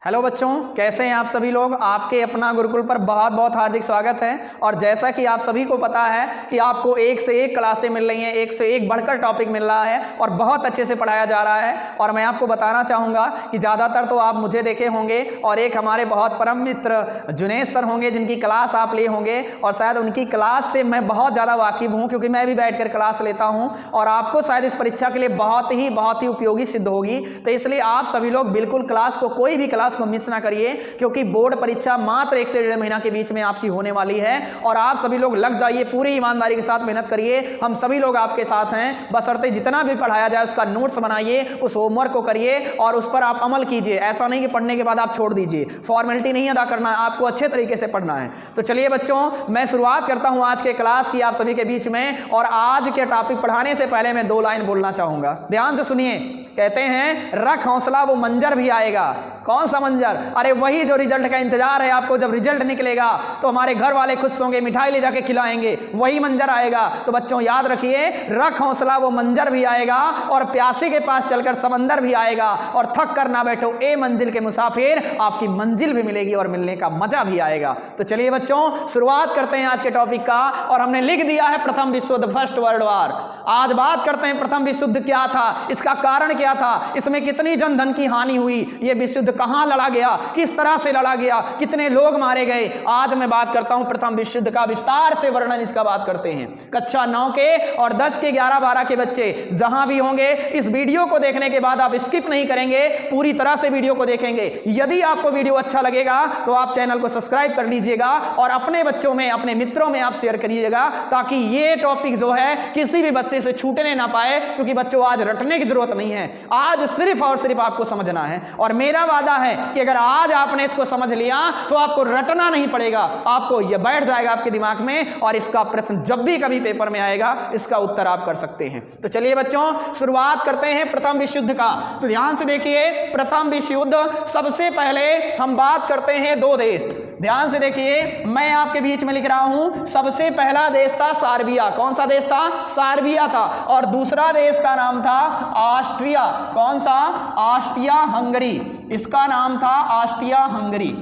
Hello बच्चों, कैसे हैं आप सभी लोग। आपके अपना गुरुकुल पर बहुत बहुत हार्दिक स्वागत है। और जैसा कि आप सभी को पता है कि आपको एक से एक क्लासें मिल रही हैं, एक से एक बढ़कर टॉपिक मिल रहा है और बहुत अच्छे से पढ़ाया जा रहा है। और मैं आपको बताना चाहूँगा कि ज़्यादातर तो आप मुझे देखे होंगे और एक हमारे बहुत परम मित्र जुनेद सर होंगे जिनकी क्लास आप लिए होंगे, और शायद उनकी क्लास से मैं बहुत ज़्यादा वाकिफ़ हूँ क्योंकि मैं भी बैठ कर क्लास लेता हूँ और आपको शायद इस परीक्षा के लिए बहुत ही उपयोगी सिद्ध होगी। तो इसलिए आप सभी लोग बिल्कुल क्लास को, कोई भी क्लास को मिस ना करिए, क्योंकि बोर्ड परीक्षा मात्र 1 से 1.5 महीना के बीच में आपकी होने वाली है। और आप सभी लोग लग जाइए, पूरी ईमानदारी के साथ मेहनत करिए। हम सभी लोग आपके साथ हैं, बशर्ते जितना भी पढ़ाया जाए उसका नोट्स बनाइए, उस होमवर्क को करिए और उस पर आप अमल कीजिए। ऐसा नहीं कि पढ़ने के बाद आप छोड़ दीजिए, फॉर्मेलिटी नहीं अदा करना है, आपको अच्छे तरीके से पढ़ना है। तो चलिए बच्चों, मैं शुरुआत करता हूं आज के क्लास की आप सभी के बीच में। और आज के टॉपिक पढ़ाने से पहले मैं 2 लाइन बोलना चाहूंगा, ध्यान से सुनिए। कहते हैं, रख हौसला वो मंजर भी आएगा। कौन सा मंजर? अरे वही जो रिजल्ट का इंतजार है आपको। जब रिजल्ट निकलेगा तो हमारे घर वाले खुश होंगे, मिठाई ले जाके खिलाएंगे, वही मंजर आएगा। तो बच्चों याद रखिए, रख हौसला वो मंजर भी आएगा और प्यासे के पास चलकर समंदर भी आएगा। और थक कर ना बैठो ए मंजिल के मुसाफिर, आपकी मंजिल भी मिलेगी और मिलने का मजा भी आएगा। तो चलिए बच्चों, शुरुआत करते हैं आज के टॉपिक का। और हमने लिख दिया है प्रथम विश्व युद्ध, फर्स्ट वर्ल्ड वॉर। आज बात करते हैं प्रथम विश्व युद्ध क्या था, इसका कारण क्या था, इसमें कितनी जनधन की हानि हुई, यह विश्व युद्ध कहां लड़ा गया, किस तरह से लड़ा गया, कितने लोग मारे गए। आज मैं बात करता हूं प्रथम विश्व युद्ध का, विस्तार से वर्णन इसका बात करते हैं। कक्षा 9 के और 10 के 11 12 के बच्चे जहां भी होंगे, इस वीडियो को देखने के बाद आप स्किप नहीं करेंगे, पूरी तरह से वीडियो को देखेंगे। यदि आपको वीडियो अच्छा लगेगा तो आप चैनल को सब्सक्राइब कर लीजिएगा और अपने बच्चों में, अपने मित्रों में आप शेयर करिएगा, ताकि ये टॉपिक जो है किसी भी बच्चे से छूटने ना पाए। क्योंकि बच्चों आज रटने की जरूरत नहीं है, आज सिर्फ और सिर्फ आपको समझना है। और मेरा वादा है कि अगर आज आपने इसको समझ लिया तो आपको रटना नहीं पड़ेगा, आपको यह बैठ जाएगा आपके दिमाग में और इसका प्रश्न जब भी कभी पेपर में आएगा इसका उत्तर आप कर सकते हैं। तो चलिए बच्चों, शुरुआत करते हैं प्रथम विश्व युद्ध का। तो ध्यान से देखिए, प्रथम विश्व युद्ध, सबसे पहले हम बात करते हैं 2 देश। ध्यान से देखिए, मैं आपके बीच में लिख रहा हूं, सबसे पहला देश था सार्बिया। कौन सा देश था? सार्बिया था। और दूसरा देश का नाम था ऑस्ट्रिया। कौन सा? Austria Hungary. इसका नाम था ऑस्ट्रिया हंगरी।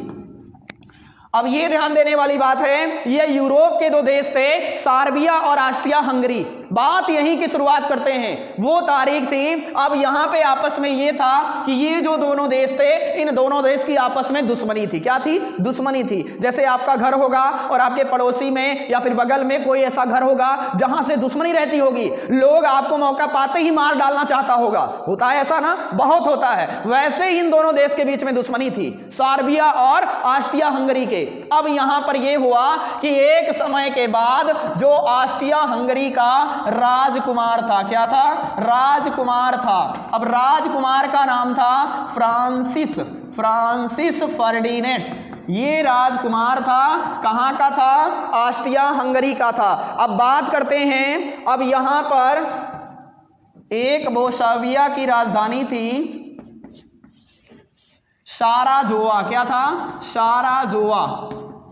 अब ये ध्यान देने वाली बात है, ये यूरोप के 2 देश थे, सार्बिया और ऑस्ट्रिया हंगरी। बात यहीं की शुरुआत करते हैं, वो तारीख थी। अब यहां पे आपस में ये था कि ये जो दोनों देश थे, इन दोनों देश की आपस में दुश्मनी थी। क्या थी? दुश्मनी थी। जैसे आपका घर होगा और आपके पड़ोसी में या फिर बगल में कोई ऐसा घर होगा जहां से दुश्मनी रहती होगी, लोग आपको मौका पाते ही मार डालना चाहता होगा। होता है ऐसा ना, बहुत होता है। वैसे ही इन दोनों देश के बीच में दुश्मनी थी, सार्बिया और ऑस्ट्रिया हंगरी के। अब यहां पर यह हुआ कि एक समय के बाद जो ऑस्ट्रिया हंगरी का राजकुमार था, क्या था? राजकुमार था। अब राजकुमार का नाम था फ्रांसिस फर्डिनेंट। ये राजकुमार था, कहां का था? ऑस्ट्रिया हंगरी का था। अब बात करते हैं, अब यहां पर एक बोस्निया की राजधानी थी साराजोवा। क्या था?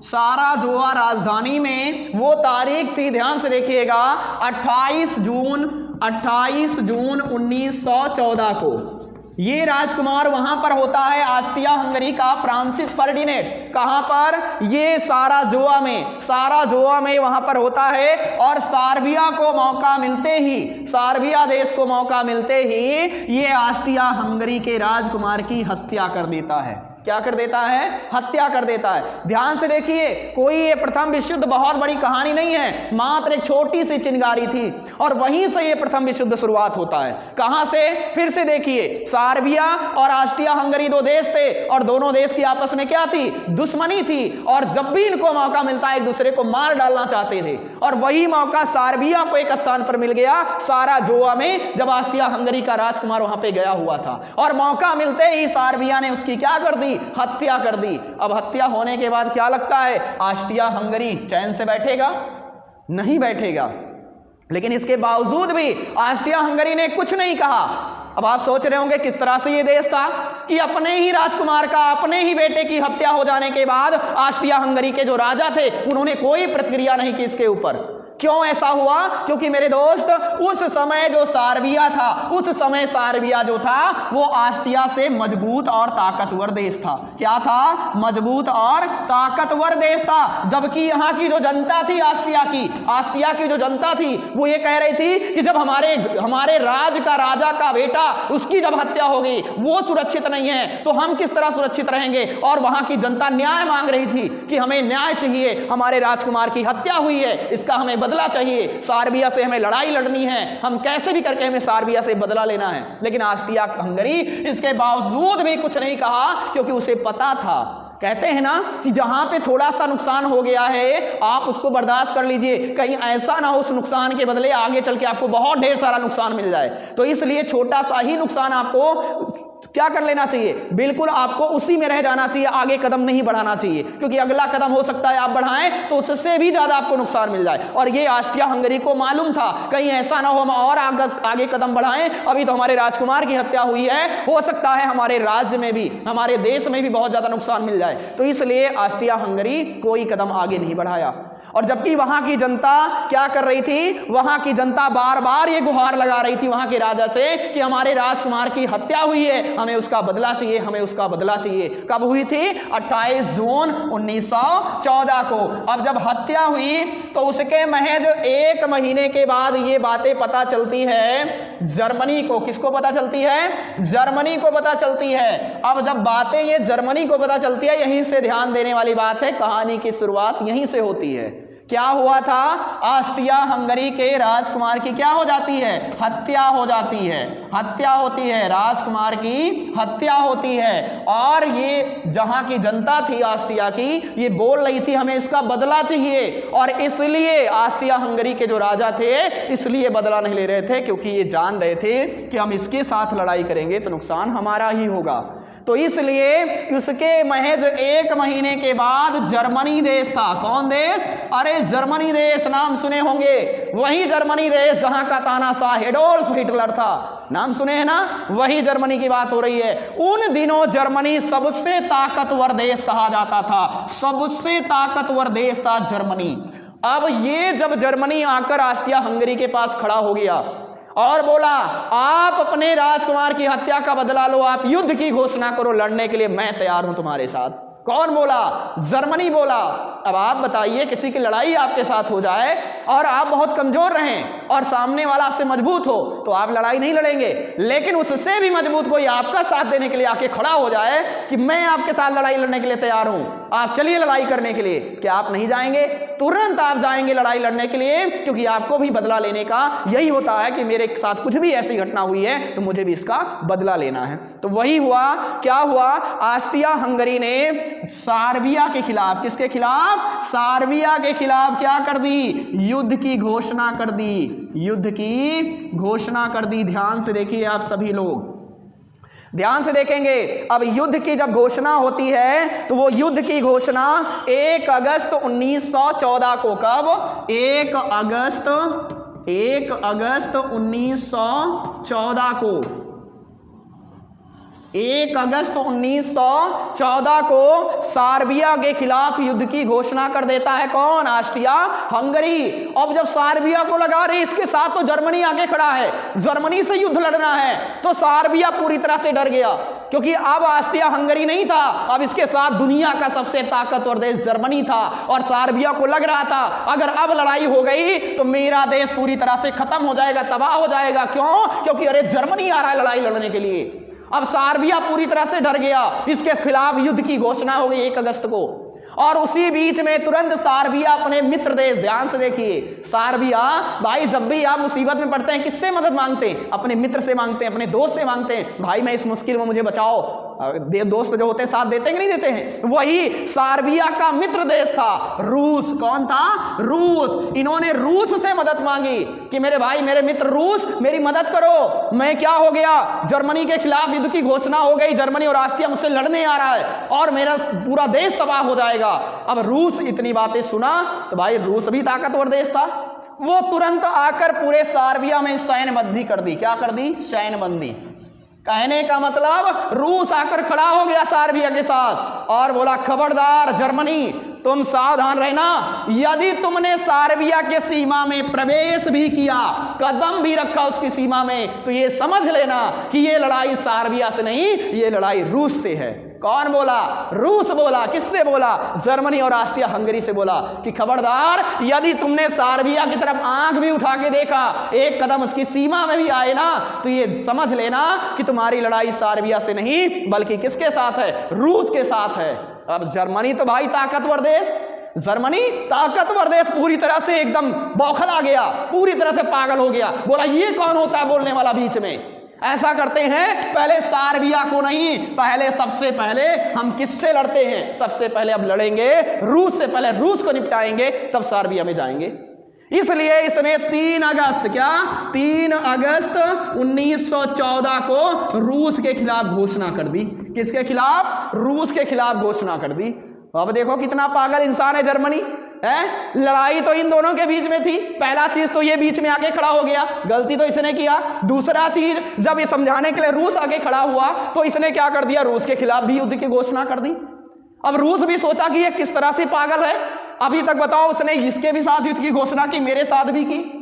साराजोवा राजधानी में वो तारीख थी, ध्यान से देखिएगा, 28 जून 1914 को। ये राजकुमार वहां पर होता है, ऑस्ट्रिया हंगरी का फ्रांसिस फर्डिनेंट। कहां पर? ये साराजोवा में वहां पर होता है। और सार्बिया को मौका मिलते ही, सार्बिया देश को मौका मिलते ही ये ऑस्ट्रिया हंगरी के राजकुमार की हत्या कर देता है। क्या कर देता है? हत्या कर देता है। ध्यान से देखिए, कोई ये प्रथम विश्व युद्ध बहुत बड़ी कहानी नहीं है, मात्र एक छोटी सी चिंगारी थी और वहीं से ये प्रथम विश्व युद्ध शुरुआत होता है। कहां से? फिर से देखिए, सार्बिया और ऑस्ट्रिया हंगरी 2 देश थे और दोनों देश की आपस में क्या थी? दुश्मनी थी। और जब भी इनको मौका मिलता है एक दूसरे को मार डालना चाहते थे। और वही मौका सार्बिया को एक स्थान पर मिल गया, साराजोवा में, जब ऑस्ट्रिया हंगरी का राजकुमार वहां पे गया हुआ था। और मौका मिलते ही सार्बिया ने उसकी क्या कर दी? हत्या कर दी। अब हत्या होने के बाद क्या लगता है, ऑस्ट्रिया हंगरी चैन से बैठेगा? नहीं बैठेगा। लेकिन इसके बावजूद भी ऑस्ट्रिया हंगरी ने कुछ नहीं कहा। अब आप सोच रहे होंगे किस तरह से ये देश था कि अपने ही राजकुमार का, अपने ही बेटे की हत्या हो जाने के बाद ऑस्ट्रिया हंगरी के जो राजा थे उन्होंने कोई प्रतिक्रिया नहीं की इसके ऊपर। क्यों ऐसा हुआ? क्योंकि मेरे दोस्त उस समय जो सार्बिया था, उस समय सार्बिया जो था वो ऑस्ट्रिया से मजबूत और ताकतवर देश था। क्या था? मजबूत और ताकतवर देश था। जबकि यहाँ की जो जनता थी ऑस्ट्रिया की जो जनता थी वो ये कह रही थी कि जब हमारे राज का राजा का बेटा उसकी जब हत्या हो गई, वो सुरक्षित नहीं है, तो हम किस तरह सुरक्षित रहेंगे। और वहां की जनता न्याय मांग रही थी कि हमें न्याय चाहिए, हमारे राजकुमार की हत्या हुई है, इसका हमें बदला चाहिए, सार्बिया से हमें लड़ाई लड़नी है, हम कैसे भी करके हमें सार्बिया से बदला लेना है। लेकिन ऑस्ट्रिया हंगरी इसके बावजूद भी कुछ नहीं कहा, क्योंकि उसे पता था, कहते हैं ना कि जहां पे थोड़ा सा नुकसान हो गया है आप उसको बर्दाश्त कर लीजिए, कहीं ऐसा ना हो उस नुकसान के बदले आगे चल के आपको बहुत ढेर सारा नुकसान मिल जाए। तो इसलिए छोटा सा ही नुकसान आपको क्या कर लेना चाहिए, बिल्कुल आपको उसी में रह जाना चाहिए, आगे कदम नहीं बढ़ाना चाहिए, क्योंकि अगला कदम हो सकता है आप बढ़ाएं तो उससे भी ज्यादा आपको नुकसान मिल जाए। और ये ऑस्ट्रिया हंगरी को मालूम था, कहीं ऐसा ना हो हम और आगे कदम बढ़ाएं, अभी तो हमारे राजकुमार की हत्या हुई है, हो सकता है हमारे राज्य में भी, हमारे देश में भी बहुत ज्यादा नुकसान मिल जाए। तो इसलिए ऑस्ट्रिया हंगरी कोई कदम आगे नहीं बढ़ाया। और जबकि वहां की जनता क्या कर रही थी, वहां की जनता बार बार ये गुहार लगा रही थी वहां के राजा से कि हमारे राजकुमार की हत्या हुई है, हमें उसका बदला चाहिए, हमें उसका बदला चाहिए। कब हुई थी? 28 जून 1914 को। अब जब हत्या हुई तो उसके महज 1 महीने के बाद ये बातें पता चलती है जर्मनी को। किसको पता चलती है? जर्मनी को पता चलती है। अब जब बातें ये जर्मनी को पता चलती है, यहीं से ध्यान देने वाली बात है, कहानी की शुरुआत यहीं से होती है। क्या हुआ था? ऑस्ट्रिया हंगरी के राजकुमार की क्या हो जाती है? हत्या हो जाती है, हत्या होती है, राजकुमार की हत्या होती है। और ये जहां की जनता थी ऑस्ट्रिया की, ये बोल रही थी हमें इसका बदला चाहिए। और इसलिए ऑस्ट्रिया हंगरी के जो राजा थे इसलिए बदला नहीं ले रहे थे, क्योंकि ये जान रहे थे कि हम इसके साथ लड़ाई करेंगे तो नुकसान हमारा ही होगा। तो इसलिए उसके महज 1 महीने के बाद जर्मनी देश था। कौन देश? अरे जर्मनी देश, नाम सुने होंगे, वही जर्मनी देश जहां का तानाशाह एडोल्फ हिटलर था, नाम सुने हैं ना, वही जर्मनी की बात हो रही है। उन दिनों जर्मनी सबसे ताकतवर देश कहा जाता था, सबसे ताकतवर देश था जर्मनी। अब ये जब जर्मनी आकर ऑस्ट्रिया हंगरी के पास खड़ा हो गया और बोला आप अपने राजकुमार की हत्या का बदला लो, आप युद्ध की घोषणा करो, लड़ने के लिए मैं तैयार हूं तुम्हारे साथ। कौन बोला? जर्मनी बोला। अब आप बताइए, किसी की लड़ाई आपके साथ हो जाए और आप बहुत कमजोर रहें और सामने वाला आपसे मजबूत हो तो आप लड़ाई नहीं लड़ेंगे, लेकिन उससे भी मजबूत कोई आपका साथ देने के लिए आके खड़ा हो जाए कि मैं आपके साथ लड़ाई लड़ने के लिए तैयार हूं, आप चलिए लड़ाई करने के लिए, क्या आप नहीं जाएंगे? तुरंत आप जाएंगे लड़ाई लड़ने के लिए, क्योंकि आपको भी बदला लेने का यही होता है कि मेरे साथ कुछ भी ऐसी घटना हुई है तो मुझे भी इसका बदला लेना है। तो वही हुआ। क्या हुआ? ऑस्ट्रिया हंगरी ने सार्बिया के खिलाफ, किसके खिलाफ? सार्बिया के खिलाफ क्या कर दी? युद्ध की घोषणा कर दी, युद्ध की घोषणा कर दी। ध्यान से देखिए आप सभी लोग, ध्यान से देखेंगे। अब युद्ध की जब घोषणा होती है तो वो युद्ध की घोषणा 1 अगस्त 1914 को, कब? 1 अगस्त 1914 को, 1 अगस्त 1914 को सार्बिया के खिलाफ युद्ध की घोषणा कर देता है। कौन? Austria Hungary. अब जब सार्बिया को लगा रही इसके साथ तो जर्मनी आगे खड़ा है, जर्मनी से युद्ध लड़ना है, तो सार्बिया पूरी तरह से डर गया, क्योंकि अब ऑस्ट्रिया हंगरी नहीं था, अब इसके साथ दुनिया का सबसे ताकतवर देश जर्मनी था। और सार्बिया को लग रहा था अगर अब लड़ाई हो गई तो मेरा देश पूरी तरह से खत्म हो जाएगा, तबाह हो जाएगा। क्यों? क्योंकि अरे जर्मनी आ रहा है लड़ाई लड़ने के लिए। अब सार्बिया पूरी तरह से डर गया, इसके खिलाफ युद्ध की घोषणा हो गई 1 अगस्त को। और उसी बीच में तुरंत सार्बिया अपने मित्र देश, ध्यान से देखिए, सार्बिया भाई जब भी आप मुसीबत में पड़ते हैं किससे मदद मांगते हैं? अपने मित्र से मांगते हैं, अपने दोस्त से मांगते हैं, भाई मैं इस मुश्किल में मुझे बचाओ। दोस्त जो होते हैं साथ देते हैं कि नहीं देते हैं? वही सार्बिया का मित्र देश था रूस। कौन था? रूस। इन्होंने रूस से मदद मांगी कि मेरे भाई, मेरे मित्र रूस, मेरी मदद करो, मैं क्या हो गया, जर्मनी के खिलाफ युद्ध की घोषणा हो गई, जर्मनी और ऑस्ट्रिया मुझसे लड़ने आ रहा है और मेरा पूरा देश तबाह हो जाएगा। अब रूस इतनी बातें सुना तो भाई रूस भी ताकतवर देश था, वो तुरंत आकर पूरे सार्बिया में सैन्यबंदी कर दी। क्या कर दी? सैन्यबंदी। कहने का मतलब रूस आकर खड़ा हो गया सार्बिया के साथ और बोला खबरदार जर्मनी, तुम सावधान रहना, यदि तुमने सार्बिया के सीमा में प्रवेश भी किया, कदम भी रखा उसकी सीमा में, तो ये समझ लेना कि ये लड़ाई सार्बिया से नहीं, ये लड़ाई रूस से है। कौन बोला? रूस बोला। किससे बोला? जर्मनी और ऑस्ट्रिया हंगरी से बोला कि खबरदार, यदि तुमने सार्बिया की तरफ आंख भी उठा के देखा, एक कदम उसकी सीमा में भी आए ना, तो ये समझ लेना कि तुम्हारी लड़ाई सार्बिया से नहीं बल्कि किसके साथ है? रूस के साथ है। अब जर्मनी तो भाई ताकतवर देश, जर्मनी ताकतवर देश पूरी तरह से एकदम बौखला गया, पूरी तरह से पागल हो गया। बोला ये कौन होता है बोलने वाला बीच में? ऐसा करते हैं, पहले सार्बिया को नहीं, पहले सबसे पहले हम किससे लड़ते हैं? सबसे पहले अब लड़ेंगे रूस से, पहले रूस को निपटाएंगे तब सार्बिया में जाएंगे। इसलिए इसने 3 अगस्त 1914 को रूस के खिलाफ घोषणा कर दी। किसके खिलाफ? रूस के खिलाफ घोषणा कर दी। अब देखो कितना पागल इंसान है जर्मनी है। लड़ाई तो इन दोनों के बीच में थी। पहला चीज तो ये बीच में आके खड़ा हो गया, गलती तो इसने किया। दूसरा चीज, जब ये समझाने के लिए रूस आके खड़ा हुआ तो इसने क्या कर दिया? रूस के खिलाफ भी युद्ध की घोषणा कर दी। अब रूस भी सोचा कि ये किस तरह से पागल है, अभी तक बताओ उसने इसके भी साथ युद्ध की घोषणा की, मेरे साथ भी की।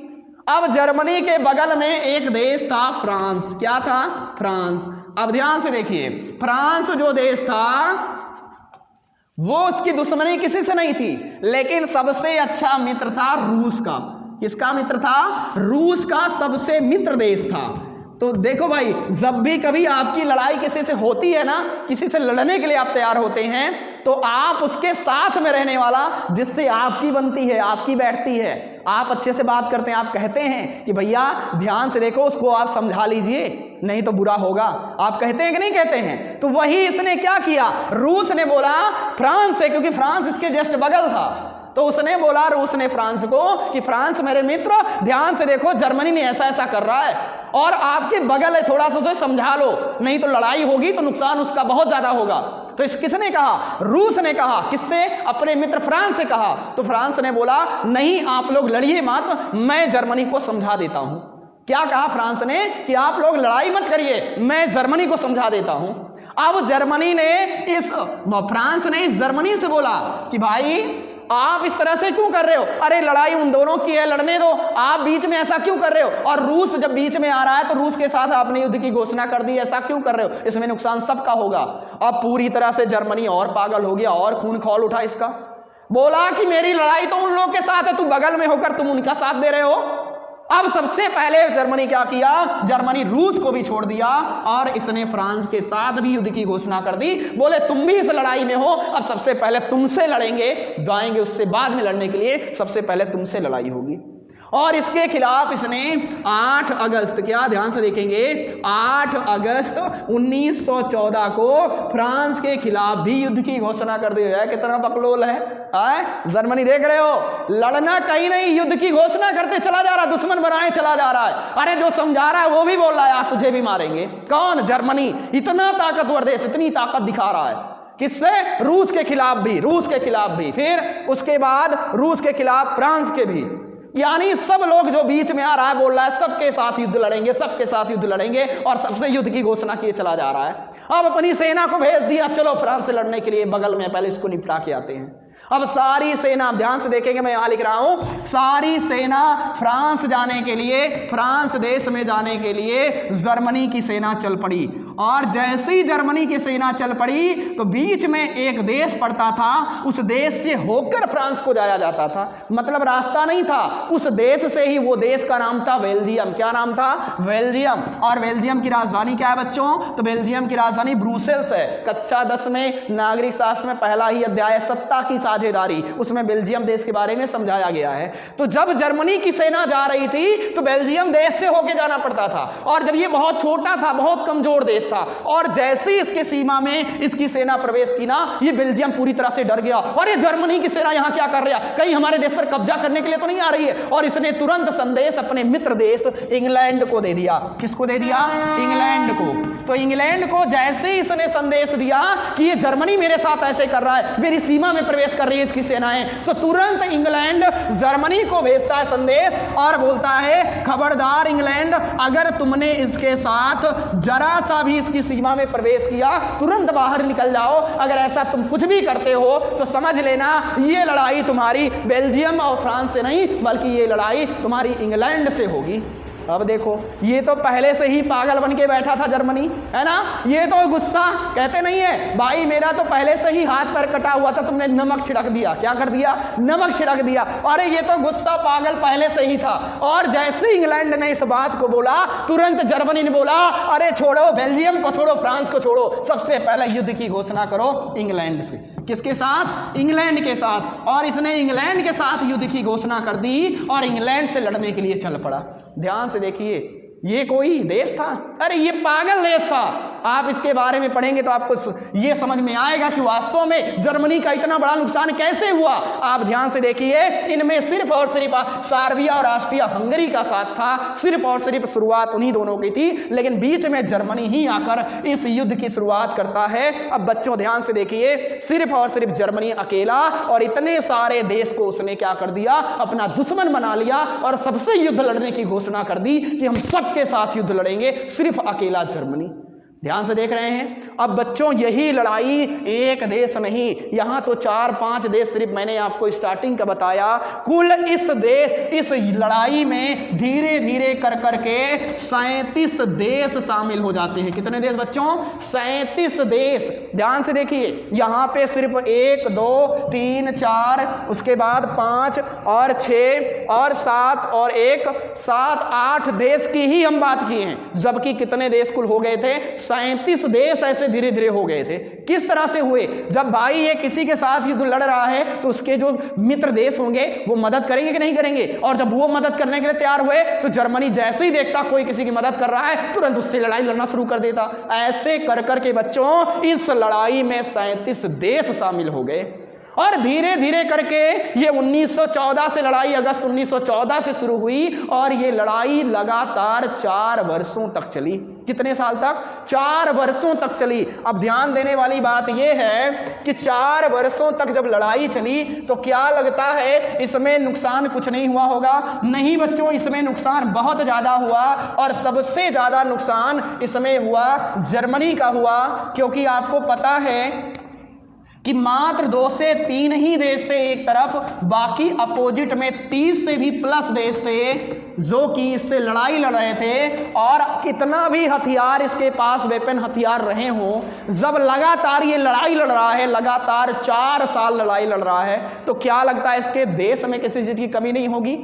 अब जर्मनी के बगल में एक देश था फ्रांस। क्या था? फ्रांस। अब ध्यान से देखिए, फ्रांस जो देश था वो उसकी दुश्मनी किसी से नहीं थी, लेकिन सबसे अच्छा मित्र था रूस का। किसका मित्र था? रूस का सबसे मित्र देश था। तो देखो भाई, जब भी कभी आपकी लड़ाई किसी से होती है ना, किसी से लड़ने के लिए आप तैयार होते हैं, तो आप उसके साथ में रहने वाला जिससे आपकी बनती है, आपकी बैठती है, आप अच्छे से बात करते हैं, आप कहते हैं कि भैया ध्यान से देखो, उसको आप समझा लीजिए नहीं तो बुरा होगा, आप कहते हैं कि नहीं कहते हैं? तो वही इसने क्या किया, रूस ने बोला फ्रांस से, क्योंकि फ्रांस इसके जस्ट बगल था, तो उसने बोला, रूस ने फ्रांस को कि फ्रांस मेरे मित्र, ध्यान से देखो जर्मनी में ऐसा ऐसा कर रहा है और आपके बगल है, थोड़ा सा उसे समझा लो, नहीं तो लड़ाई होगी तो नुकसान उसका बहुत ज्यादा होगा। तो इस किसने कहा? रूस ने कहा। किससे? अपने मित्र फ्रांस से कहा। तो फ्रांस ने बोला नहीं, आप लोग लड़िए मत, मैं जर्मनी को समझा देता हूं। क्या कहा फ्रांस ने? कि आप लोग लड़ाई मत करिए, मैं जर्मनी को समझा देता हूं। अब जर्मनी ने फ्रांस ने इस जर्मनी से बोला कि भाई आप इस तरह से क्यों कर रहे हो? अरे लड़ाई उन दोनों की है, लड़ने दो, आप बीच में ऐसा क्यों कर रहे हो? और रूस जब बीच में आ रहा है तो रूस के साथ आपने युद्ध की घोषणा कर दी, ऐसा क्यों कर रहे हो? इसमें नुकसान सबका होगा। अब पूरी तरह से जर्मनी और पागल हो गया और खून खौल उठा इसका। बोला कि मेरी लड़ाई तो उन लोगों के साथ है, तू बगल में होकर तुम उनका साथ दे रहे हो। अब सबसे पहले जर्मनी क्या किया? जर्मनी रूस को भी छोड़ दिया और इसने फ्रांस के साथ भी युद्ध की घोषणा कर दी। बोले तुम भी इस लड़ाई में हो, अब सबसे पहले तुमसे लड़ेंगे, गाएंगे उससे बाद में लड़ने के लिए, सबसे पहले तुमसे लड़ाई होगी। और इसके खिलाफ इसने 8 अगस्त, क्या ध्यान से देखेंगे, 8 अगस्त 1914 को फ्रांस के खिलाफ भी युद्ध की घोषणा कर दी है। कितना बकलोल है जर्मनी, देख रहे हो, लड़ना कहीं नहीं, युद्ध की घोषणा करते चला जा रहा, दुश्मन बनाए चला जा रहा है। अरे जो समझा रहा है वो भी बोल रहा है तुझे भी मारेंगे। कौन? जर्मनी। इतना ताकतवर देश, इतनी ताकत दिखा रहा है। किससे? रूस के खिलाफ भी, रूस के खिलाफ भी, फिर उसके बाद रूस के खिलाफ फ्रांस के भी। यानी सब लोग जो बीच में आ रहा है बोल रहा है सबके साथ युद्ध लड़ेंगे, सबके साथ युद्ध लड़ेंगे, और सबसे युद्ध की घोषणा किए चला जा रहा है। अब अपनी सेना को भेज दिया, चलो फ्रांस से लड़ने के लिए, बगल में पहले इसको निपटा के आते हैं। अब सारी सेना, ध्यान से देखेंगे, मैं यहां लिख रहा हूं, सारी सेना फ्रांस जाने के लिए, फ्रांस देश में जाने के लिए जर्मनी की सेना चल पड़ी। और जैसे ही जर्मनी की सेना चल पड़ी तो बीच में एक देश पड़ता था, उस देश से होकर फ्रांस को जाया जाता था, मतलब रास्ता नहीं था, उस देश से ही। वो देश का नाम था बेल्जियम। क्या नाम था? बेल्जियम। और बेल्जियम की राजधानी क्या है बच्चों? तो बेल्जियम की राजधानी ब्रुसेल्स है। कक्षा 10 में नागरिक शास्त्र में पहला ही अध्याय सत्ता की साझेदारी, उसमें बेल्जियम देश के बारे में समझाया गया है। तो जब जर्मनी की सेना जा रही थी तो बेल्जियम देश से होकर जाना पड़ता था, और जब ये बहुत छोटा था, बहुत कमजोर देश था, और जैसे ही इसके सीमा में इसकी सेना प्रवेश की ना, ये बेल्जियम पूरी तरह से डर गया। और ये जर्मनी की सेना यहां क्या कर रही है? कहीं हमारे देश पर कब्जा करने के लिए तो नहीं आ रही है? और इसने तुरंत संदेश अपने मित्र देश इंग्लैंड को दे दिया। किसको दे दिया? इंग्लैंड को। तो इंग्लैंड को जैसे ही इसने संदेश दिया कि ये जर्मनी मेरे साथ ऐसे कर रहा है, मेरी सीमा में प्रवेश कर रही है इसकी सेनाएं, तो तुरंत इंग्लैंड जर्मनी को भेजता है संदेश और बोलता है, खबरदार इंग्लैंड, अगर तुमने इसके साथ जरा सा भी भी इसकी सीमा में प्रवेश किया तुरंत बाहर निकल जाओ। अगर ऐसा तुम कुछ भी करते हो तो समझ लेना ये लड़ाई तुम्हारी बेल्जियम और फ्रांस से नहीं बल्कि ये लड़ाई तुम्हारी इंग्लैंड से होगी। अब देखो, ये तो पहले से ही पागल बन के बैठा था जर्मनी, है ना। ये तो गुस्सा, कहते नहीं है भाई मेरा तो पहले से ही हाथ पैर कटा हुआ था, तुमने नमक छिड़क दिया। क्या कर दिया? नमक छिड़क दिया। अरे ये तो गुस्सा पागल पहले से ही था। और जैसे इंग्लैंड ने इस बात को बोला तुरंत जर्मनी ने बोला अरे छोड़ो, बेल्जियम को छोड़ो, फ्रांस को छोड़ो, सबसे पहले युद्ध की घोषणा करो इंग्लैंड से। किसके साथ? इंग्लैंड के साथ। और इसने इंग्लैंड के साथ युद्ध की घोषणा कर दी और इंग्लैंड से लड़ने के लिए चल पड़ा। ध्यान से देखिए, ये कोई देश था? अरे ये पागल देश था। आप इसके बारे में पढ़ेंगे तो आपको ये समझ में आएगा कि वास्तव में जर्मनी का इतना बड़ा नुकसान कैसे हुआ। आप ध्यान से देखिए, इनमें सिर्फ और सिर्फ सर्बिया और ऑस्ट्रिया हंगरी का साथ था। सिर्फ और सिर्फ शुरुआत उन्हीं दोनों की थी, लेकिन बीच में जर्मनी ही आकर इस युद्ध की शुरुआत करता है। अब बच्चों ध्यान से देखिए, सिर्फ और सिर्फ जर्मनी अकेला और इतने सारे देश को उसने क्या कर दिया? अपना दुश्मन बना लिया और सबसे युद्ध लड़ने की घोषणा कर दी कि हम सबके साथ युद्ध लड़ेंगे, सिर्फ अकेला जर्मनी। ध्यान से देख रहे हैं। अब बच्चों यही लड़ाई एक देश नहीं, यहां तो 4-5 देश सिर्फ मैंने आपको स्टार्टिंग का बताया। कुल इस लड़ाई में धीरे धीरे कर करके 37 देश शामिल हो जाते हैं। कितने देश बच्चों? 37 देश। ध्यान से देखिए, यहां पे सिर्फ 1 2 3 4 उसके बाद 5 और 6 और 7 और 1 7 8 देश की ही हम बात किए हैं, जबकि कितने देश कुल हो गए थे? 37 देश ऐसे धीरे धीरे हो गए थे। किस तरह से हुए? जब भाई ये किसी के साथ युद्ध लड़ रहा है तो उसके जो मित्र देश होंगे वो मदद करेंगे कि नहीं करेंगे? और जब वो मदद करने के लिए तैयार हुए तो जर्मनी जैसे ही देखता कोई किसी की मदद कर रहा है तुरंत उससे लड़ाई लड़ना शुरू कर देता। ऐसे कर करके बच्चों इस लड़ाई में 37 देश शामिल हो गए और धीरे धीरे करके ये 1914 से लड़ाई, अगस्त 1914 से शुरू हुई और ये लड़ाई लगातार 4 वर्षों तक चली। कितने साल तक? 4 वर्षों तक चली। अब ध्यान देने वाली बात यह है कि 4 वर्षों तक जब लड़ाई चली तो क्या लगता है इसमें नुकसान कुछ नहीं हुआ होगा? नहीं बच्चों, इसमें नुकसान बहुत ज्यादा हुआ और सबसे ज्यादा नुकसान इसमें हुआ जर्मनी का हुआ, क्योंकि आपको पता है कि मात्र 2 से 3 ही देश थे एक तरफ, बाकी अपोजिट में 30 से भी प्लस देश थे जो कि इससे लड़ाई लड़ रहे थे। और कितना भी हथियार इसके पास वेपन हथियार रहे हों, जब लगातार ये लड़ाई लड़ रहा है, लगातार 4 साल लड़ाई लड़ रहा है, तो क्या लगता है इसके देश में किसी चीज की कमी नहीं होगी?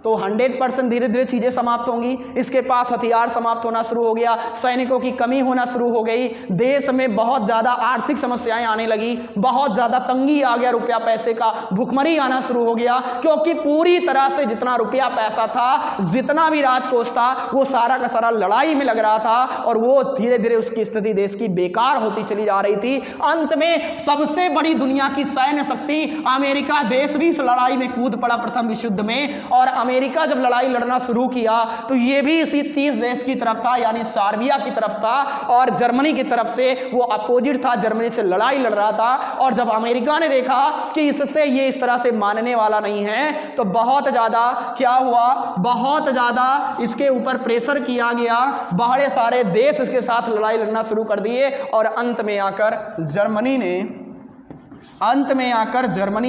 तो 100% धीरे धीरे चीजें समाप्त होंगी। इसके पास हथियार समाप्त होना शुरू हो गया, सैनिकों की कमी होना शुरू हो गई, देश में बहुत ज्यादा आर्थिक समस्याएं आने लगी, बहुत ज्यादा तंगी आ गया, रुपया पैसे का भुखमरी आना शुरू हो गया, क्योंकि पूरी तरह से जितना रुपया पैसा था, जितना भी राजकोष था, वो सारा का सारा लड़ाई में लग रहा था और वो धीरे धीरे उसकी स्थिति देश की बेकार होती चली जा रही थी। अंत में सबसे बड़ी दुनिया की सैन्य शक्ति अमेरिका देश भी इस लड़ाई में कूद पड़ा प्रथम विश्व युद्ध में। और अमेरिका जब लड़ाई लड़ना शुरू किया तो ये भी इसी 30 देश की तरफ था, यानी सर्बिया की तरफ था, और जर्मनी की तरफ से वो अपोजिट था, जर्मनी से लड़ाई लड़ रहा था। और जब अमेरिका ने देखा कि इससे ये इस तरह से मानने वाला नहीं है तो बहुत ज्यादा क्या हुआ, बहुत ज्यादा इसके ऊपर प्रेशर किया गया, बड़े सारे देश इसके साथ लड़ाई लड़ना शुरू कर दिए और अंत में आकर जर्मनी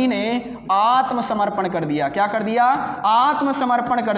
ने आत्मसमर्पण कर दिया। क्या कर दिया? आत्मसमर्पण कर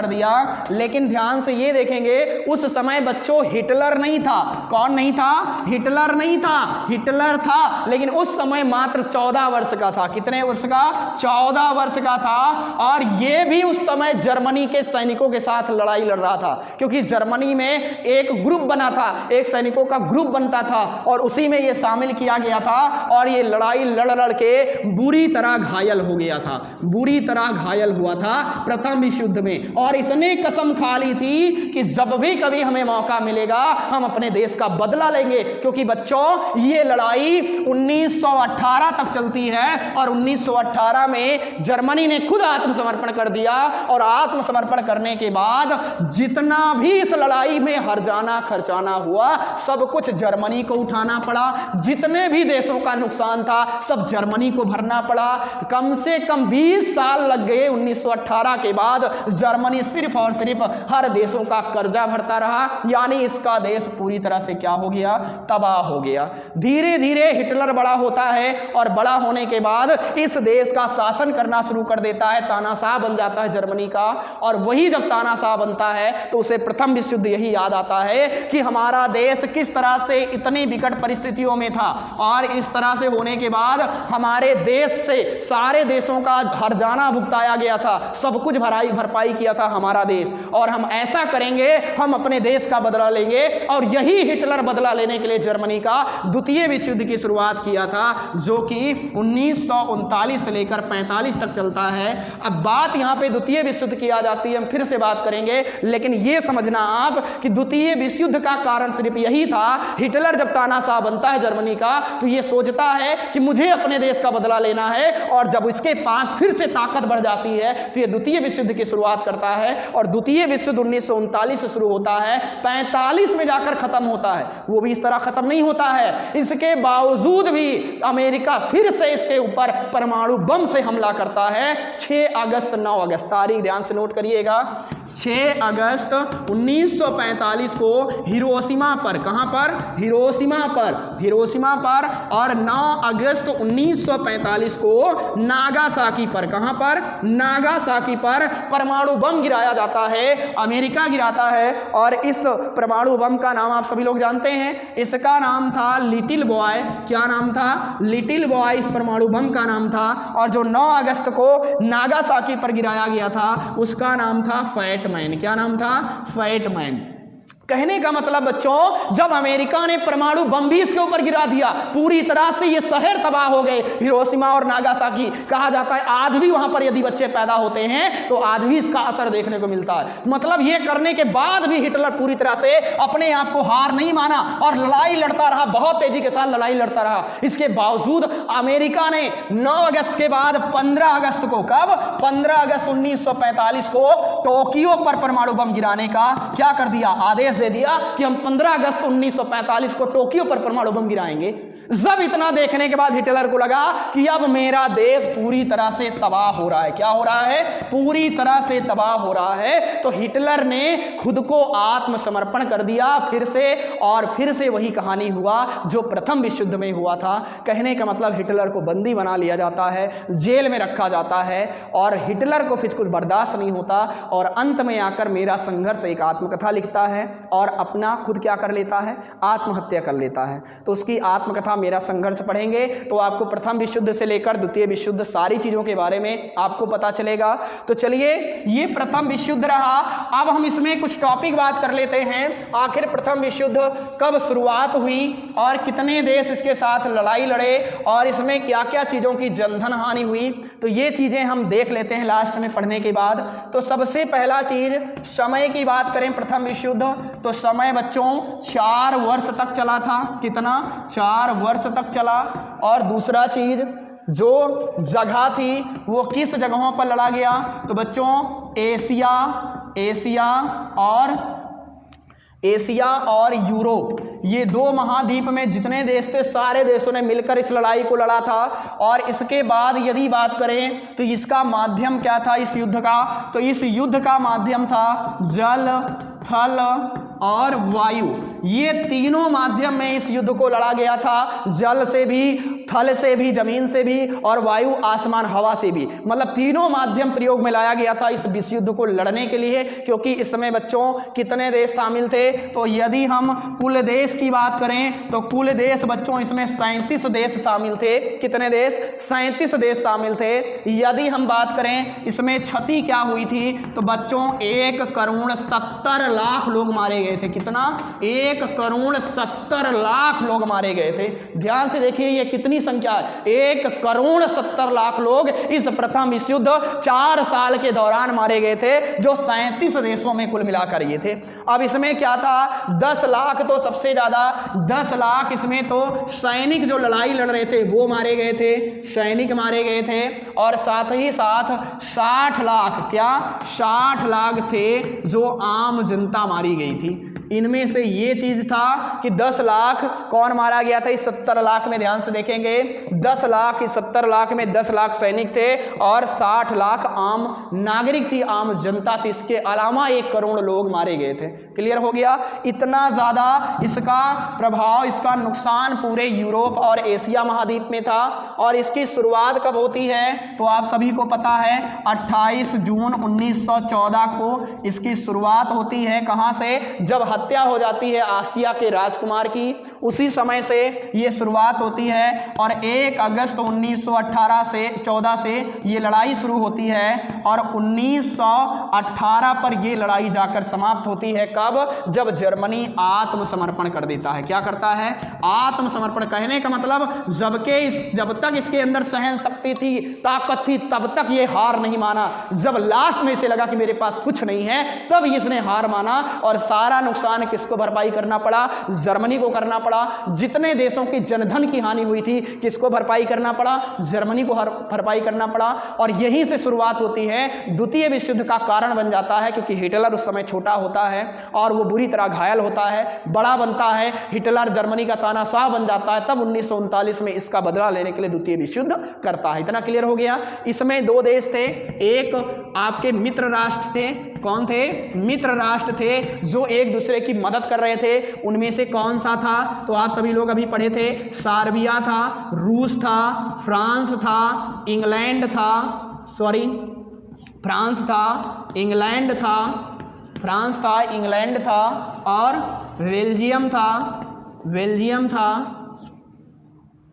दिया। लेकिन ध्यान से ये देखेंगे, उस समय बच्चों हिटलर नहीं था। कौन नहीं था? हिटलर नहीं था, हिटलर था, लेकिन उस समय मात्र 14 वर्ष का था। कितने वर्ष का? 14 वर्ष का था। और ये भी उस समय जर्मनी के सैनिकों के साथ लड़ाई लड़ रहा था, क्योंकि जर्मनी में एक ग्रुप बना था, एक सैनिकों का ग्रुप बनता था और उसी में ये शामिल किया गया था और ये लड़ाई लड़ के बुरी तरह घायल हो गया था, बुरी तरह घायल हुआ था प्रथम विश्व युद्ध में। और इसने कसम खा ली थी कि जब भी कभी हमें मौका मिलेगा हम अपने देश का बदला लेंगे, क्योंकि बच्चों ये लड़ाई 1918 तक चलती है और 1918 में जर्मनी ने खुद आत्मसमर्पण कर दिया। और आत्मसमर्पण करने के बाद जितना भी इस लड़ाई में हर्जाना खर्चाना हुआ सब कुछ जर्मनी को उठाना पड़ा, जितने भी देशों का नुकसान था सब जर्मनी को भरना पड़ा। कम से कम 20 साल लग गए 1918 के बाद जर्मनी सिर्फ और सिर्फ हर देशों का कर्जा भरता रहा, यानी इसका देश पूरी तरह से क्या हो गया, तबाह हो गया। धीरे धीरे हिटलर बड़ा होता है और बड़ा होने के बाद इस देश का शासन करना शुरू कर देता है, तानाशाह बन जाता है जर्मनी का। और वही जब तानाशाह बनता है तो उसे प्रथम विश्व युद्ध यही याद आता है कि हमारा देश किस तरह से इतनी विकट परिस्थितियों में था, और इस तरह से होने के बाद हमारे देश से सारे देशों का हर्जाना भुगताया गया था, सब कुछ भरपाई किया था हमारा देश, और हम ऐसा करेंगे, हम अपने देश का बदला लेंगे। और यही हिटलर बदला लेने के लिए जर्मनी का द्वितीय विश्व युद्ध की शुरुआत किया था, जो कि 1939 से लेकर 45 तक चलता है। अब बात यहां पे द्वितीय विश्व युद्ध की आ जाती है, हम फिर से बात करेंगे, लेकिन यह समझना आप कि द्वितीय विश्व युद्ध का कारण सिर्फ यही था, हिटलर जब तानाशाह बनता है जर्मनी का तो यह सोचता है कि मुझे अपने देश का बदला लेना है, और जब इसके पास फिर से ताकत बढ़ जाती है तो यह द्वितीय विश्व युद्ध की शुरुआत करता है। और द्वितीय विश्व युद्ध 1939 से शुरू होता है, 45 में जाकर खत्म होता है। वो भी इस तरह खत्म नहीं होता है, इसके बावजूद भी अमेरिका फिर से इसके ऊपर परमाणु बम से हमला करता है। 6 अगस्त 9 अगस्त, तारीख ध्यान से नोट करिएगा, 6 अगस्त 1945 को हिरोशिमा पर, कहां पर, हिरोशिमा पर, और 9 अगस्त 1945 को नागासाकी पर, कहां पर, नागासाकी पर परमाणु बम गिराया जाता है, अमेरिका गिराता है। और इस परमाणु बम का नाम आप सभी लोग जानते हैं, इसका नाम था लिटिल बॉय। क्या नाम था, लिटिल बॉय इस परमाणु बम का नाम था। और जो 9 अगस्त को नागासाकी पर गिराया गया था उसका नाम था फैट मैन। क्या नाम था, फैट मैन। कहने का मतलब बच्चों, जब अमेरिका ने परमाणु बम भी इसके ऊपर गिरा दिया, पूरी तरह से ये शहर तबाह हो गए, हिरोशिमा और नागासाकी। कहा जाता है आज भी वहां पर यदि बच्चे पैदा होते हैं तो आज भी इसका असर देखने को मिलता है। मतलब ये करने के बाद भी हिटलर पूरी तरह से अपने आप को हार नहीं माना और लड़ाई लड़ता रहा, बहुत तेजी के साथ लड़ाई लड़ता रहा। इसके बावजूद अमेरिका ने 9 अगस्त के बाद 15 अगस्त को, कब, 15 अगस्त 1945 को टोक्यो पर परमाणु बम गिराने का क्या कर दिया, आदेश दे दिया कि हम 15 अगस्त 1945 को टोक्यो पर परमाणु बम गिराएंगे। जब इतना देखने के बाद हिटलर को लगा कि अब मेरा देश पूरी तरह से तबाह हो रहा है। क्या हो रहा है, पूरी तरह से तबाह हो रहा है, तो हिटलर ने खुद को आत्मसमर्पण कर दिया फिर से। और फिर से वही कहानी हुआ जो प्रथम विश्व युद्ध में हुआ था। कहने का मतलब हिटलर को बंदी बना लिया जाता है, जेल में रखा जाता है, और हिटलर को फिर कुछ बर्दाश्त नहीं होता, और अंत में आकर मेरा संघर्ष एक आत्मकथा लिखता है और अपना खुद क्या कर लेता है, आत्महत्या कर लेता है। तो उसकी आत्मकथा मेरा संघर्ष पढ़ेंगे तो आपको प्रथम विश्व युद्ध से लेकर द्वितीय विश्व युद्ध सारी चीजों के बारे में आपको पता चलेगा। तो चलिए, ये प्रथम विश्व युद्ध रहा। अब हम इसमें कुछ टॉपिक बात कर लेते हैं। आखिर प्रथम विश्व युद्ध कब शुरुआत हुई और कितने देश इसके साथ लड़ाई लड़े और इसमें क्या क्या चीजों की जनधन हानि हुई, तो ये चीजें हम देख लेते हैं लास्ट में पढ़ने के बाद। तो सबसे पहला चीज, समय की बात करें प्रथम विश्व युद्ध, तो समय बच्चों 4 वर्ष तक चला था। कितना, 4 वर्ष तक चला। और दूसरा चीज, जो जगह थी वो किस जगहों पर लड़ा गया, तो बच्चों एशिया और यूरोप, ये 2 महाद्वीप में जितने देश थे सारे देशों ने मिलकर इस लड़ाई को लड़ा था। और इसके बाद यदि बात करें तो इसका माध्यम क्या था इस युद्ध का, तो इस युद्ध का माध्यम था जल, थल और वायु। ये तीनों माध्यम में इस युद्ध को लड़ा गया था, जल से भी, थल से भी, जमीन से भी, और वायु आसमान हवा से भी। मतलब तीनों माध्यम प्रयोग में लाया गया था इस विश्व युद्ध को लड़ने के लिए। क्योंकि इस समय बच्चों कितने देश शामिल थे, तो यदि हम कुल देश की बात करें तो कुल देश बच्चों इसमें 37 देश शामिल थे। कितने देश, 37 देश शामिल थे। यदि हम बात करें इसमें क्षति क्या हुई थी, तो बच्चों 1,70,00,000 लोग मारे गए थे। कितना, 1,70,00,000 लोग मारे गए थे। ध्यान से देखिए ये कितनी संख्या है, 1,70,00,000 लोग इस प्रथम विश्व युद्ध 4 साल के दौरान मारे गए थे, जो 37 देशों में कुल मिलाकर ये थे। अब इसमें क्या था, 10 लाख तो सबसे ज्यादा, 10 लाख इसमें तो सैनिक जो लड़ाई लड़ रहे थे वो मारे गए थे, सैनिक मारे गए थे। और साथ ही साथ 60 लाख, क्या, 60 लाख थे जो आम जनता मारी गई थी। इनमें से ये चीज था कि 10 लाख कौन मारा गया था इस 70 लाख में, ध्यान से देखेंगे 10 लाख, इस 70 लाख में 10 लाख सैनिक थे और 60 लाख आम नागरिक थी, आम जनता थी। इसके अलावा 1 करोड़ लोग मारे गए थे। क्लियर हो गया? इतना ज्यादा इसका प्रभाव, इसका नुकसान पूरे यूरोप और एशिया महाद्वीप में था। और इसकी शुरुआत कब होती है तो आप सभी को पता है 28 जून 1914 को इसकी शुरुआत होती है। कहां से? जब हत्या हो जाती है ऑस्ट्रिया के राजकुमार की, उसी समय से ये शुरुआत होती है। और 1 अगस्त 1914 से ये लड़ाई शुरू होती है और 1918 पर ये लड़ाई जाकर समाप्त होती है। कब? जब जर्मनी आत्मसमर्पण कर देता है। क्या करता है? आत्मसमर्पण। कहने का मतलब जब तक इसके अंदर सहन शक्ति थी, ताकत थी, तब तक ये हार नहीं माना। जब लास्ट में इसे लगा कि मेरे पास कुछ नहीं है, तब इसने हार माना और सारा नुकसान किसको भरपाई करना पड़ा? जर्मनी को करना पड़ा। जितने देशों की जनधन की हानि हुई थी किसको भरपाई करना पड़ा? जर्मनी को भरपाई करना पड़ा। और यहीं से शुरुआत होती है, द्वितीय विश्व युद्ध का कारण बन जाता है। क्योंकि हिटलर उस समय छोटा होता है और वो बुरी तरह घायल होता है, बड़ा बनता है, हिटलर जर्मनी का तानाशाह बन जाता है। तब 1939 में इसका बदला लेने के लिए द्वितीय विश्व युद्ध करता है। इतना क्लियर हो गया? इसमें 2 देश थे, एक आपके मित्र राष्ट्र थे। कौन थे? मित्र राष्ट्र थे जो एक दूसरे की मदद कर रहे थे। उनमें से कौन सा था तो आप सभी लोग अभी पढ़े थे, सार्बिया था, रूस था, फ्रांस था, इंग्लैंड था, फ्रांस था, इंग्लैंड था और बेल्जियम था।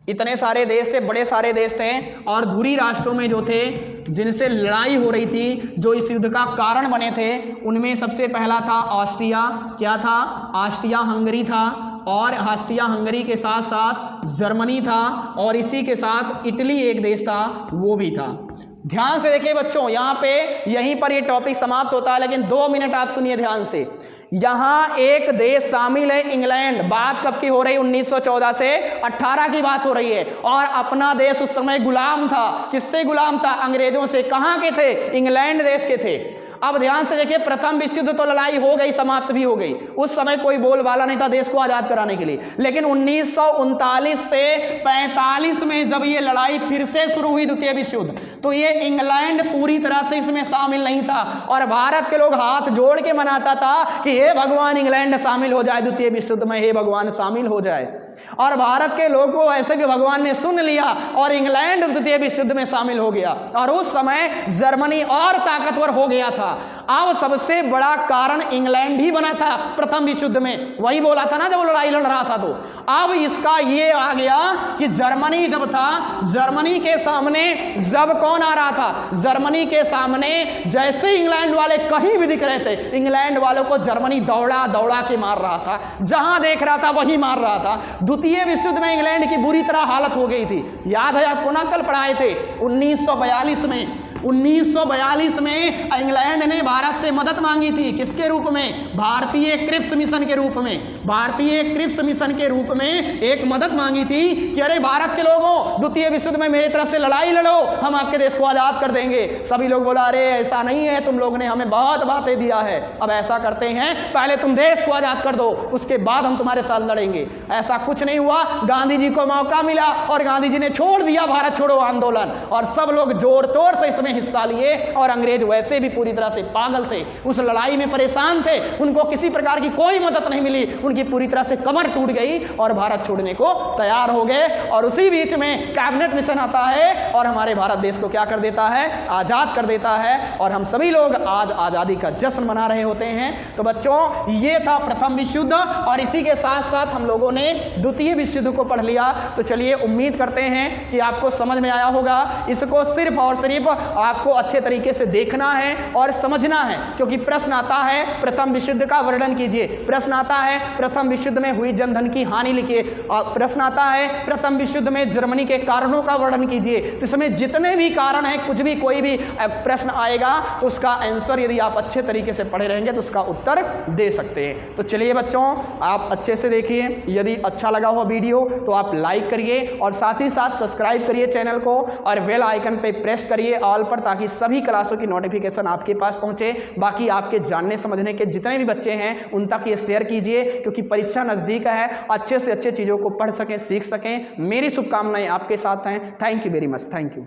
इतने सारे देश थे, बड़े सारे देश थे। और धुरी राष्ट्रों में जो थे जिनसे लड़ाई हो रही थी, जो इस युद्ध का कारण बने थे, उनमें सबसे पहला था ऑस्ट्रिया। क्या था? ऑस्ट्रिया हंगरी था। और ऑस्ट्रिया हंगरी के साथ साथ जर्मनी था और इसी के साथ इटली एक देश था, वो भी था। ध्यान से देखिए बच्चों, यहाँ पे यहीं पर ये टॉपिक समाप्त होता है, लेकिन 2 मिनट आप सुनिए ध्यान से। यहाँ एक देश शामिल है, इंग्लैंड। बात कब की हो रही? 1914 से 18 की बात हो रही है। और अपना देश उस समय गुलाम था। किससे गुलाम था? अंग्रेजों से। कहाँ के थे? इंग्लैंड देश के थे। अब ध्यान से देखिए, प्रथम विश्व युद्ध तो लड़ाई हो गई, समाप्त भी हो गई। उस समय कोई बोलबाला नहीं था देश को आजाद कराने के लिए। लेकिन 1939 से 45 में जब ये लड़ाई फिर से शुरू हुई, द्वितीय विश्व युद्ध, तो ये इंग्लैंड पूरी तरह से इसमें शामिल नहीं था। और भारत के लोग हाथ जोड़ के मनाता था कि हे भगवान इंग्लैंड शामिल हो जाए द्वितीय विश्व युद्ध में, हे भगवान शामिल हो जाए। और भारत के लोगों को ऐसे भी भगवान ने सुन लिया और इंग्लैंड द्वितीय विश्व युद्ध में शामिल हो गया। और उस समय जर्मनी और ताकतवर हो गया था। अब सबसे बड़ा कारण इंग्लैंड ही बना था प्रथम विश्व युद्ध में। वही बोला था ना जब वो लड़ाई लड़ रहा था। तो अब इसका ये आ गया कि जर्मनी जब था, जर्मनी के सामने जब कौन आ रहा था? जर्मनी के सामने जैसे इंग्लैंड वाले कहीं भी दिख रहे थे, इंग्लैंड वालों को जर्मनी दौड़ा दौड़ा के मार रहा था। जहां देख रहा था वहीं मार रहा था। द्वितीय विश्व युद्ध में इंग्लैंड की बुरी तरह हालत हो गई थी। याद है आपको ना, कल पढ़ाए थे 1942 में इंग्लैंड ने भारत से मदद मांगी थी। किसके रूप में? भारतीय क्रिप्स मिशन के रूप में। भारतीय क्रिप्स मिशन के रूप में एक मदद मांगी थी कि अरे भारत के लोगों, द्वितीय विश्व युद्ध में मेरी तरफ से लड़ाई लड़ो, हम आपके देश को आजाद कर देंगे। सभी लोग बोला अरे ऐसा नहीं है, तुम लोगों ने हमें बहुत बातें दिया है, अब ऐसा करते हैं पहले तुम देश को आजाद कर दो, उसके बाद हम तुम्हारे साथ लड़ेंगे। ऐसा कुछ नहीं हुआ। गांधी जी को मौका मिला और गांधी जी ने छोड़ दिया भारत छोड़ो आंदोलन, और सब लोग जोड़ तोड़ से इसमें हिस्सा लिए। और अंग्रेज वैसे भी पूरी तरह से पागल थे, उस लड़ाई में परेशान थे, उनको किसी प्रकार की कोई मदद नहीं मिली, उनकी पूरी तरह से कमर टूट गई और भारत छोड़ने को तैयार हो गए। और उसी बीच में कैबिनेट मिशन आता है और हमारे भारत देश को क्या कर देता है? आजाद कर देता है। और हम सभी लोग आज आजादी का जश्न मना रहे होते हैं। तो बच्चों, ये था प्रथम विश्व युद्ध और इसी के साथ साथ हम लोगों ने द्वितीय विश्व युद्ध को पढ़ लिया। तो चलिए, उम्मीद करते हैं कि आपको समझ में आया होगा। इसको सिर्फ और सिर्फ आपको अच्छे तरीके से देखना है और समझना है, क्योंकि प्रश्न आता है प्रथम विश्व युद्ध का वर्णन कीजिए, प्रश्न आता है प्रथम विश्व युद्ध में हुई जनधन की हानि लिखिए। प्रश्न आता है प्रथम विश्व युद्ध में जर्मनी के कारणों का वर्णन कीजिए। तो इसमें जितने भी कारण हैं, कुछ भी कोई भी प्रश्न आएगा तो उसका आंसर यदि आप अच्छे तरीके से पढ़े रहेंगे तो उसका उत्तर दे सकते हैं। तो चलिए बच्चों, आप अच्छे से देखिए। यदि अच्छा लगा हो वीडियो तो आप लाइक करिए और साथ ही साथ सब्सक्राइब करिए चैनल को और बेल आइकन पे प्रेस करिए ऑल पर, ताकि सभी क्लासों की नोटिफिकेशन आपके पास पहुंचे। बाकी आपके जानने समझने के जितने भी बच्चे हैं उन तक ये शेयर कीजिए, क्योंकि परीक्षा नज़दीक है, अच्छे से अच्छे चीज़ों को पढ़ सकें, सीख सकें। मेरी शुभकामनाएं आपके साथ हैं। Thank you very much. Thank you.